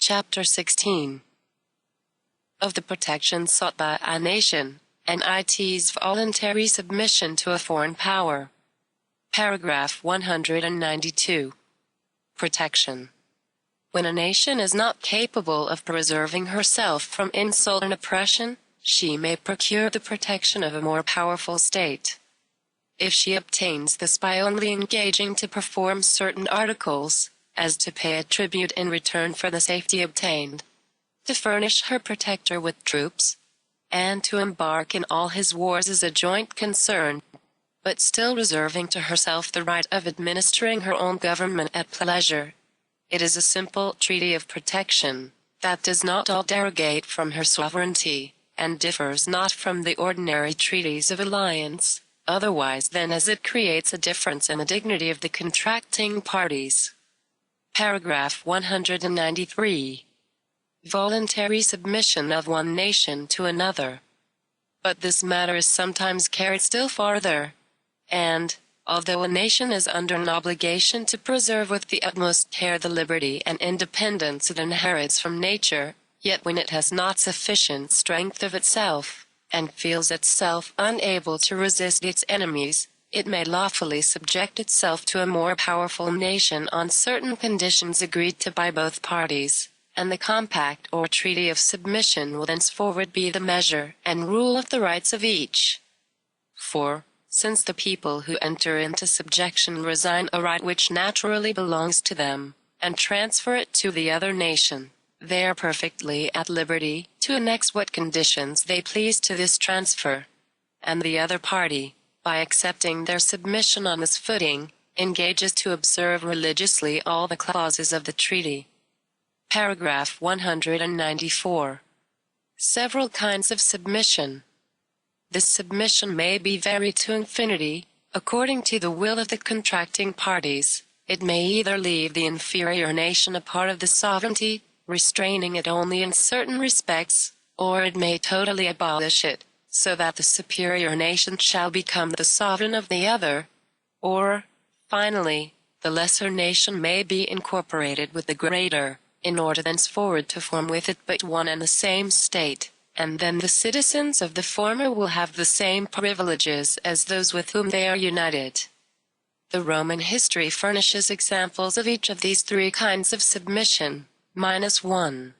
Chapter 16 of the protection sought by a nation, and its voluntary submission to a foreign power. Paragraph 192. Protection. When a nation is not capable of preserving herself from insult and oppression, she may procure the protection of a more powerful state. If she obtains this by only engaging to perform certain articles, as to pay a tribute in return for the safety obtained, to furnish her protector with troops, and to embark in all his wars as a joint concern, but still reserving to herself the right of administering her own government at pleasure. It is a simple treaty of protection, that does not all derogate from her sovereignty, and differs not from the ordinary treaties of alliance, otherwise than as it creates a difference in the dignity of the contracting parties. Paragraph 193. Voluntary submission of one nation to another. But this matter is sometimes carried still farther, and, although a nation is under an obligation to preserve with the utmost care the liberty and independence it inherits from nature, yet when it has not sufficient strength of itself, and feels itself unable to resist its enemies, it may lawfully subject itself to a more powerful nation on certain conditions agreed to by both parties, and the compact or treaty of submission will thenceforward be the measure and rule of the rights of each. For, since the people who enter into subjection resign a right which naturally belongs to them, and transfer it to the other nation, they are perfectly at liberty to annex what conditions they please to this transfer, and the other party, by accepting their submission on this footing, engages to observe religiously all the clauses of the treaty. Paragraph 194. Several kinds of submission. This submission may be varied to infinity, according to the will of the contracting parties. It may either leave the inferior nation a part of the sovereignty, restraining it only in certain respects, or it may totally abolish it, so that the superior nation shall become the sovereign of the other, or, finally, the lesser nation may be incorporated with the greater, in order thenceforward to form with it but one and the same state, and then the citizens of the former will have the same privileges as those with whom they are united. The Roman history furnishes examples of each of these three kinds of submission. -1.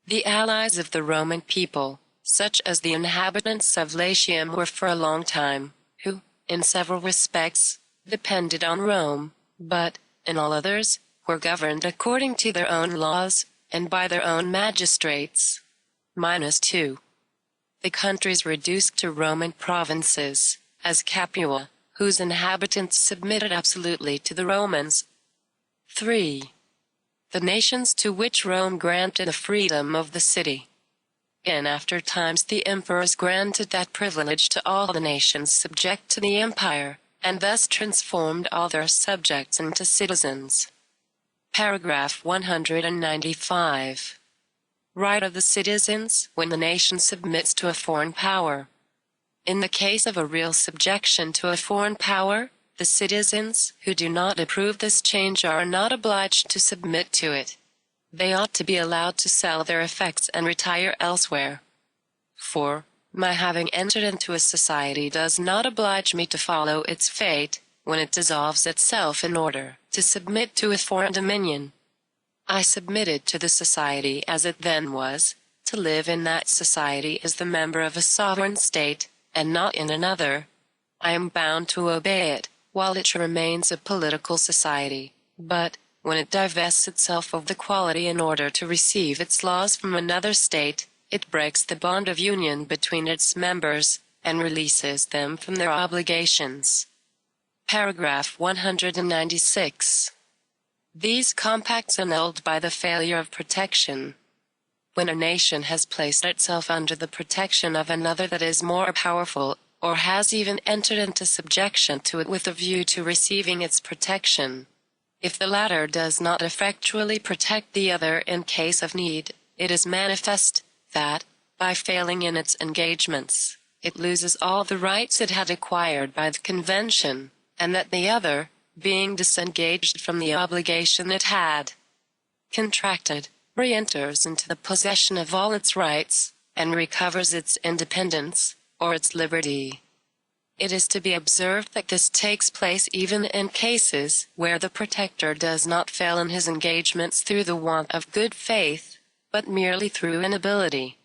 The allies of the Roman people, such as the inhabitants of Latium were for a long time, who, in several respects, depended on Rome, but, in all others, were governed according to their own laws, and by their own magistrates. -2. The countries reduced to Roman provinces, as Capua, whose inhabitants submitted absolutely to the Romans. 3. The nations to which Rome granted the freedom of the city. In after times the emperors granted that privilege to all the nations subject to the empire, and thus transformed all their subjects into citizens. Paragraph 195. Right of the citizens when the nation submits to a foreign power. In the case of a real subjection to a foreign power, the citizens who do not approve this change are not obliged to submit to it. They ought to be allowed to sell their effects and retire elsewhere. For, my having entered into a society does not oblige me to follow its fate, when it dissolves itself in order to submit to a foreign dominion. I submitted to the society as it then was, to live in that society as the member of a sovereign state, and not in another. I am bound to obey it, while it remains a political society, but, when it divests itself of the quality in order to receive its laws from another state, it breaks the bond of union between its members, and releases them from their obligations. Paragraph 196. These compacts annulled by the failure of protection. When a nation has placed itself under the protection of another that is more powerful, or has even entered into subjection to it with a view to receiving its protection, if the latter does not effectually protect the other in case of need, it is manifest that, by failing in its engagements, it loses all the rights it had acquired by the convention, and that the other, being disengaged from the obligation it had contracted, re-enters into the possession of all its rights, and recovers its independence, or its liberty. It is to be observed that this takes place even in cases where the protector does not fail in his engagements through the want of good faith, but merely through inability.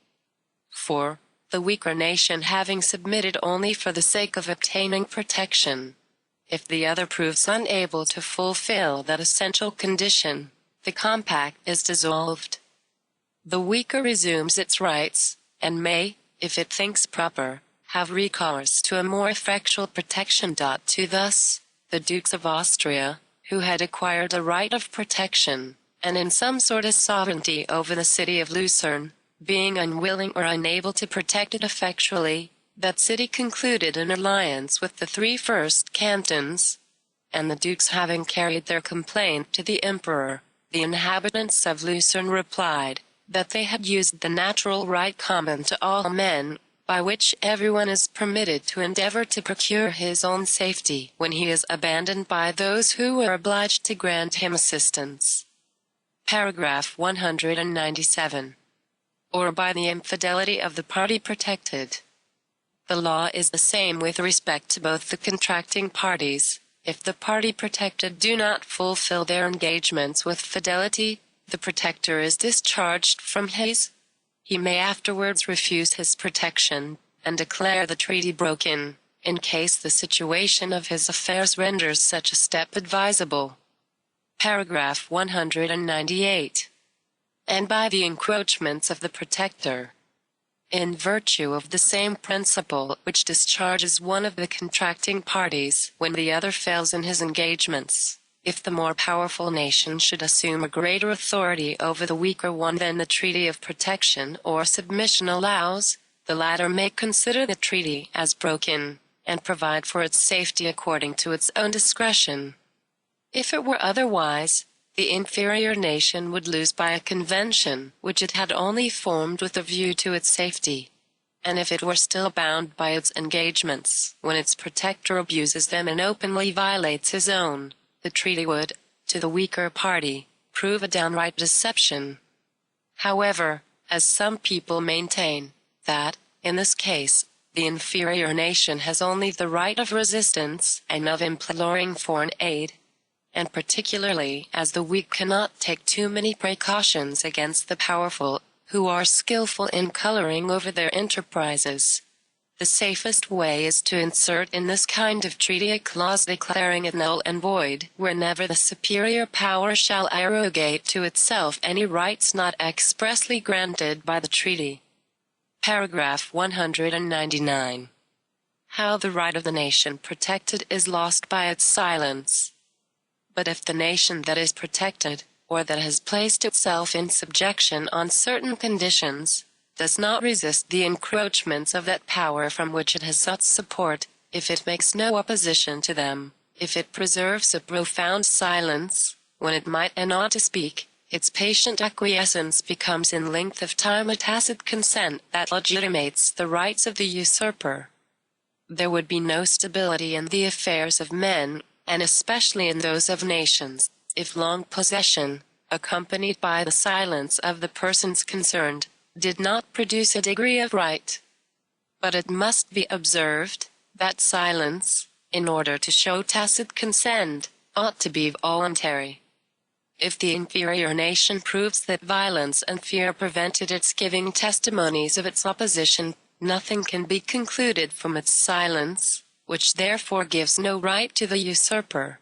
For, the weaker nation having submitted only for the sake of obtaining protection, if the other proves unable to fulfill that essential condition, the compact is dissolved. The weaker resumes its rights, and may, if it thinks proper, have recourse to a more effectual protection. To thus, the Dukes of Austria, who had acquired a right of protection, and in some sort a sovereignty over the city of Lucerne, being unwilling or unable to protect it effectually, that city concluded an alliance with the 3 first cantons, and the dukes having carried their complaint to the emperor, the inhabitants of Lucerne replied, that they had used the natural right common to all men, by which everyone is permitted to endeavor to procure his own safety when he is abandoned by those who are obliged to grant him assistance. Paragraph 197. Or by the infidelity of the party protected. The law is the same with respect to both the contracting parties. If the party protected do not fulfill their engagements with fidelity, the protector is discharged from his. He may afterwards refuse his protection, and declare the treaty broken, in case the situation of his affairs renders such a step advisable. Paragraph 198. And by the encroachments of the protector. In virtue of the same principle which discharges one of the contracting parties when the other fails in his engagements, if the more powerful nation should assume a greater authority over the weaker one than the treaty of protection or submission allows, the latter may consider the treaty as broken, and provide for its safety according to its own discretion. If it were otherwise, the inferior nation would lose by a convention which it had only formed with a view to its safety. And if it were still bound by its engagements, when its protector abuses them and openly violates his own, the treaty would, to the weaker party, prove a downright deception. However, as some people maintain, that, in this case, the inferior nation has only the right of resistance and of imploring foreign aid, and particularly as the weak cannot take too many precautions against the powerful, who are skillful in coloring over their enterprises, the safest way is to insert in this kind of treaty a clause declaring it null and void whenever the superior power shall arrogate to itself any rights not expressly granted by the treaty. Paragraph 199. How the right of the nation protected is lost by its silence. But if the nation that is protected, or that has placed itself in subjection on certain conditions, does not resist the encroachments of that power from which it has sought support, if it makes no opposition to them, if it preserves a profound silence, when it might and ought to speak, its patient acquiescence becomes in length of time a tacit consent that legitimates the rights of the usurper. There would be no stability in the affairs of men, and especially in those of nations, if long possession, accompanied by the silence of the persons concerned, did not produce a degree of right. But it must be observed, that silence, in order to show tacit consent, ought to be voluntary. If the inferior nation proves that violence and fear prevented its giving testimonies of its opposition, nothing can be concluded from its silence, which therefore gives no right to the usurper.